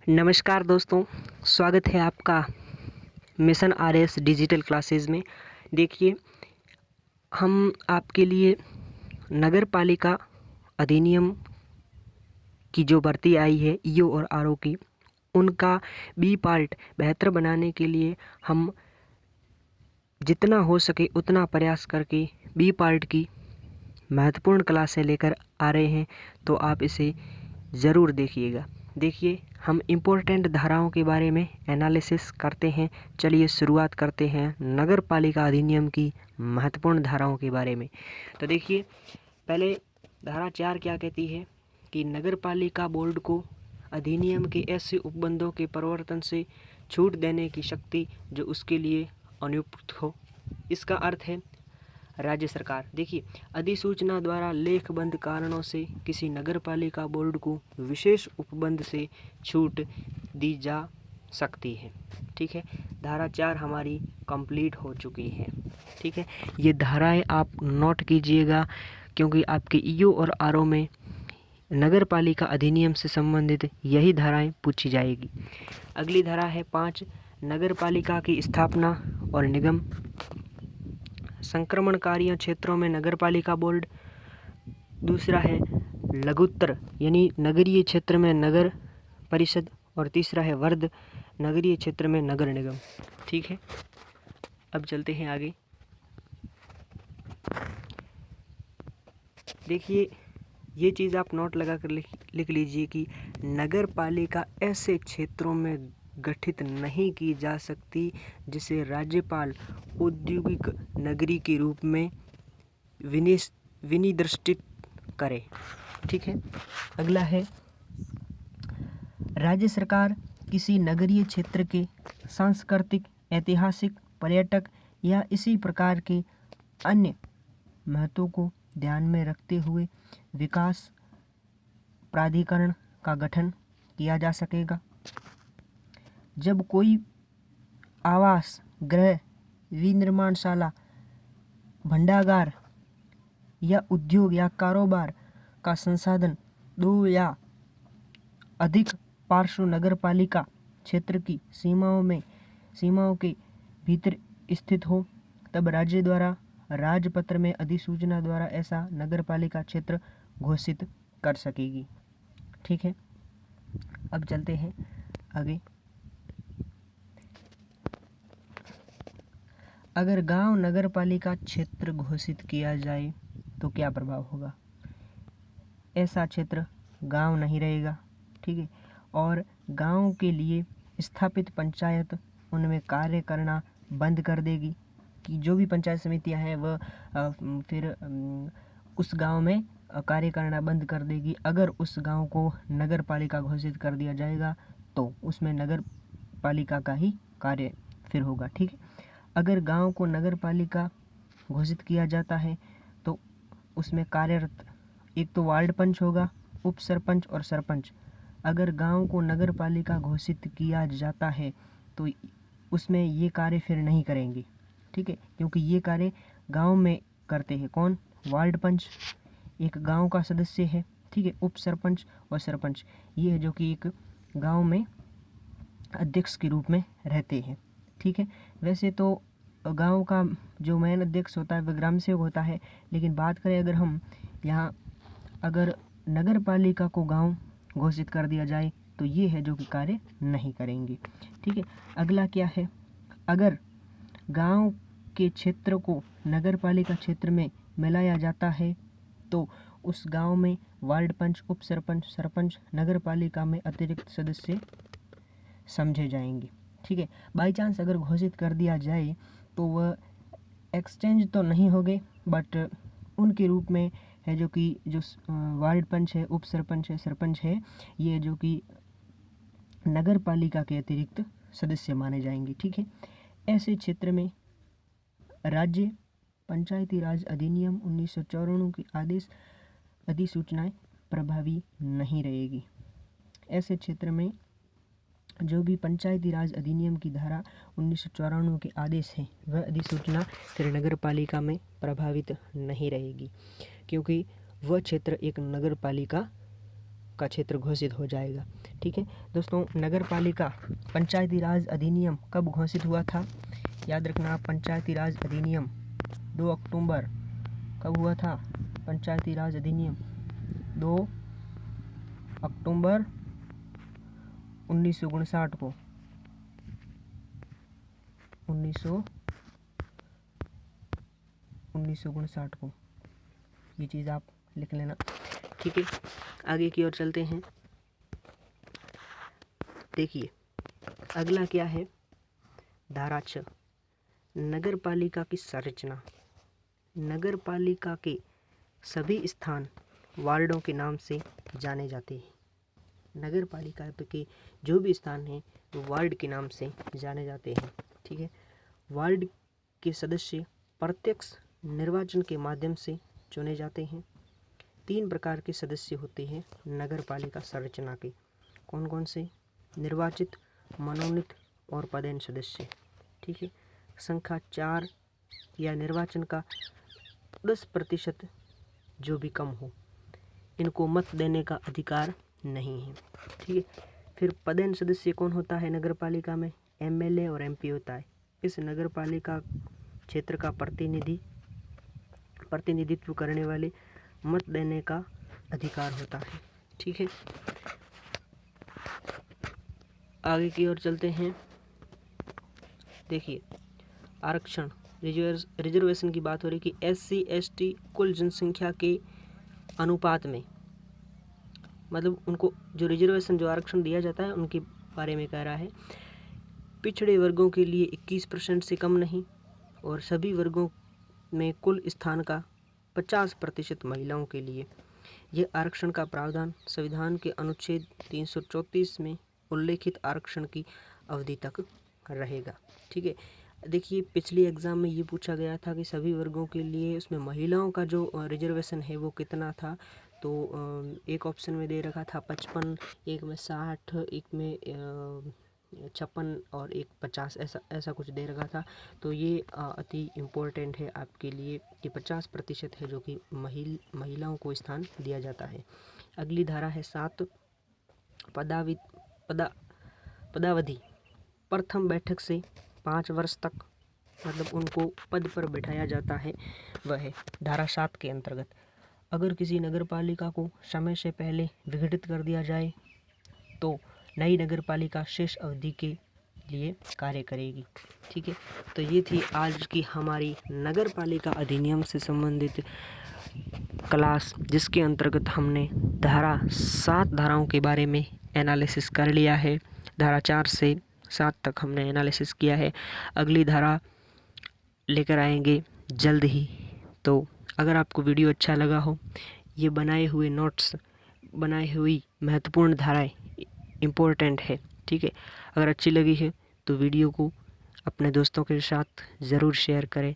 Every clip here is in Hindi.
नमस्कार दोस्तों, स्वागत है आपका मिशन आरएस डिजिटल क्लासेस में। देखिए, हम आपके लिए नगर पालिका अधिनियम की जो भर्ती आई है ईओ और आरओ की, उनका बी पार्ट बेहतर बनाने के लिए हम जितना हो सके उतना प्रयास करके बी पार्ट की महत्वपूर्ण क्लासें लेकर आ रहे हैं, तो आप इसे ज़रूर देखिएगा। देखिए, हम इम्पोर्टेंट धाराओं के बारे में एनालिसिस करते हैं। चलिए शुरुआत करते हैं नगर पालिका अधिनियम की महत्वपूर्ण धाराओं के बारे में। तो देखिए, पहले धारा 4 क्या कहती है कि नगर पालिका बोर्ड को अधिनियम के ऐसे उपबंधों के प्रवर्तन से छूट देने की शक्ति जो उसके लिए अनुपयुक्त हो। इसका अर्थ है राज्य सरकार। देखिए, अधिसूचना द्वारा लेखबंद कारणों से किसी नगरपालिका बोर्ड को विशेष उपबंध से छूट दी जा सकती है। ठीक है, धारा 4 हमारी कंप्लीट हो चुकी है। ठीक है, ये धाराएं आप नोट कीजिएगा क्योंकि आपके ईओ और आरओ में नगरपालिका अधिनियम से संबंधित यही धाराएं पूछी जाएगी। अगली धारा है 5, नगरपालिका की स्थापना और निगम। संक्रमणकारियों क्षेत्रों में नगरपालिका बोर्ड। दूसरा है लघुत्तर यानी नगरीय क्षेत्र में नगर परिषद। और तीसरा है वर्ध, नगरीय क्षेत्र में नगर निगम। ठीक है, अब चलते हैं आगे। देखिए, ये चीज़ आप नोट लगा कर लिख लीजिए कि नगर पालिका ऐसे क्षेत्रों में गठित नहीं की जा सकती जिसे राज्यपाल औद्योगिक नगरी के रूप में विनिर्दिष्ट करे। ठीक है, अगला है राज्य सरकार किसी नगरीय क्षेत्र के सांस्कृतिक, ऐतिहासिक, पर्यटक या इसी प्रकार के अन्य महत्व को ध्यान में रखते हुए विकास प्राधिकरण का गठन किया जा सकेगा। जब कोई आवास गृह, विनिर्माणशाला, भंडागार या उद्योग या कारोबार का संसाधन 2 या अधिक पार्श्व नगरपालिका क्षेत्र की सीमाओं के भीतर स्थित हो, तब राज्य द्वारा राजपत्र में अधिसूचना द्वारा ऐसा नगरपालिका क्षेत्र घोषित कर सकेगी। ठीक है, अब चलते हैं आगे। अगर गांव नगरपालिका क्षेत्र घोषित किया जाए तो क्या प्रभाव होगा? ऐसा क्षेत्र गांव नहीं रहेगा। ठीक है, और गांव के लिए स्थापित पंचायत उनमें कार्य करना बंद कर देगी कि जो भी पंचायत समितियां हैं वह फिर उस गांव में कार्य करना बंद कर देगी। अगर उस गांव को नगर पालिका घोषित कर दिया जाएगा तो उसमें नगर पालिका का ही कार्य फिर होगा। ठीक है, अगर गांव को नगर पालिका घोषित किया जाता है तो उसमें कार्यरत एक तो वार्ड पंच होगा, उप सरपंच और सरपंच। अगर गांव को नगर पालिका घोषित किया जाता है तो उसमें ये कार्य फिर नहीं करेंगे। ठीक है, क्योंकि ये कार्य गांव में करते हैं कौन? वार्ड पंच एक गांव का सदस्य है। ठीक है, उप सरपंच और सरपंच ये है जो कि एक गांव में अध्यक्ष के रूप में रहते हैं। ठीक है, वैसे तो गांव का जो मेन अध्यक्ष होता है वह ग्राम सेवक होता है, लेकिन बात करें अगर हम यहाँ अगर नगर पालिका को गांव घोषित कर दिया जाए तो ये है जो कि कार्य नहीं करेंगे। ठीक है, अगला क्या है? अगर गांव के क्षेत्र को नगर पालिका क्षेत्र में मिलाया जाता है तो उस गांव में वार्ड पंच, उप सरपंच, सरपंच नगर पालिका में अतिरिक्त सदस्य समझे जाएंगे। ठीक है, बाई चांस अगर घोषित कर दिया जाए तो वह एक्सचेंज तो नहीं होंगे, बट उनके रूप में है जो कि जो वार्ड पंच है, उप सरपंच है, सरपंच है, ये जो कि नगर पालिका के अतिरिक्त सदस्य माने जाएंगे। ठीक है, ऐसे क्षेत्र में राज्य पंचायती राज अधिनियम 1954 की अधिसूचनाएं प्रभावी नहीं रहेगी। ऐसे क्षेत्र में जो भी पंचायती राज अधिनियम की धारा 1954 के आदेश है वह अधिसूचना फिर नगर पालिका में प्रभावित नहीं रहेगी, क्योंकि वह क्षेत्र एक नगर पालिका आपका क्षेत्र घोषित हो जाएगा। ठीक है दोस्तों, नगर पालिका पंचायती राज अधिनियम कब घोषित हुआ था? याद रखना, पंचायती राज अधिनियम 2 अक्टूबर कब हुआ था? पंचायती राज अधिनियम 2 अक्टूबर 1959 को 1959 को, ये चीज़ आप लिख लेना। ठीक है, आगे की ओर चलते हैं। देखिए अगला क्या है, धारा 6, नगर पालिका की संरचना। नगर पालिका के सभी स्थान वार्डों के नाम से जाने जाते हैं। नगर पालिका के जो भी स्थान हैं वो वार्ड के नाम से जाने जाते हैं। ठीक है, वार्ड के सदस्य प्रत्यक्ष निर्वाचन के माध्यम से चुने जाते हैं। 3 प्रकार के सदस्य होते हैं नगर पालिका संरचना के। कौन कौन से? निर्वाचित, मनोनीत और पदेन सदस्य। ठीक है, संख्या 4 या निर्वाचन का 10% जो भी कम हो, इनको मत देने का अधिकार नहीं है। ठीक है, फिर पदेन सदस्य कौन होता है नगर पालिका में? एमएलए और एमपी होता है। इस नगर पालिका क्षेत्र का प्रतिनिधित्व करने वाले मत देने का अधिकार होता है। ठीक है, आगे की ओर चलते हैं। देखिए आरक्षण, रिजर्वेशन की बात हो रही कि SC ST कुल जनसंख्या के अनुपात में, मतलब उनको जो रिजर्वेशन जो आरक्षण दिया जाता है उनके बारे में कह रहा है। पिछड़े वर्गों के लिए 21% से कम नहीं, और सभी वर्गों में कुल स्थान का 50% महिलाओं के लिए। यह आरक्षण का प्रावधान संविधान के अनुच्छेद 334 में उल्लेखित आरक्षण की अवधि तक रहेगा। ठीक है, देखिए पिछली एग्ज़ाम में ये पूछा गया था कि सभी वर्गों के लिए उसमें महिलाओं का जो रिजर्वेशन है वो कितना था। तो एक ऑप्शन में दे रखा था 55, एक में 60, एक में 56 और एक 50, ऐसा कुछ दे रखा था। तो ये अति इम्पोर्टेंट है आपके लिए कि 50% है जो कि महिलाओं को स्थान दिया जाता है। अगली धारा है 7, पदावधि प्रथम बैठक से 5 वर्ष तक, मतलब उनको पद पर बैठाया जाता है। वह है धारा 7 के अंतर्गत। अगर किसी नगर पालिका को समय से पहले विघटित कर दिया जाए तो नई नगर पालिका शेष अवधि के लिए कार्य करेगी। ठीक है, तो ये थी आज की हमारी नगर पालिका अधिनियम से संबंधित क्लास, जिसके अंतर्गत हमने धारा 7 धाराओं के बारे में एनालिसिस कर लिया है। धारा 4 से 7 तक हमने एनालिसिस किया है। अगली धारा लेकर आएंगे जल्द ही। तो अगर आपको वीडियो अच्छा लगा हो, ये बनाए हुए नोट्स, बनाई हुई महत्वपूर्ण धाराएं इम्पोर्टेंट है। ठीक है, अगर अच्छी लगी है तो वीडियो को अपने दोस्तों के साथ ज़रूर शेयर करें।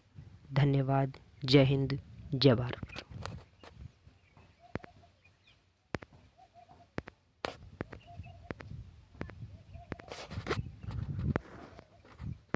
धन्यवाद। जय हिंद, जय भारत।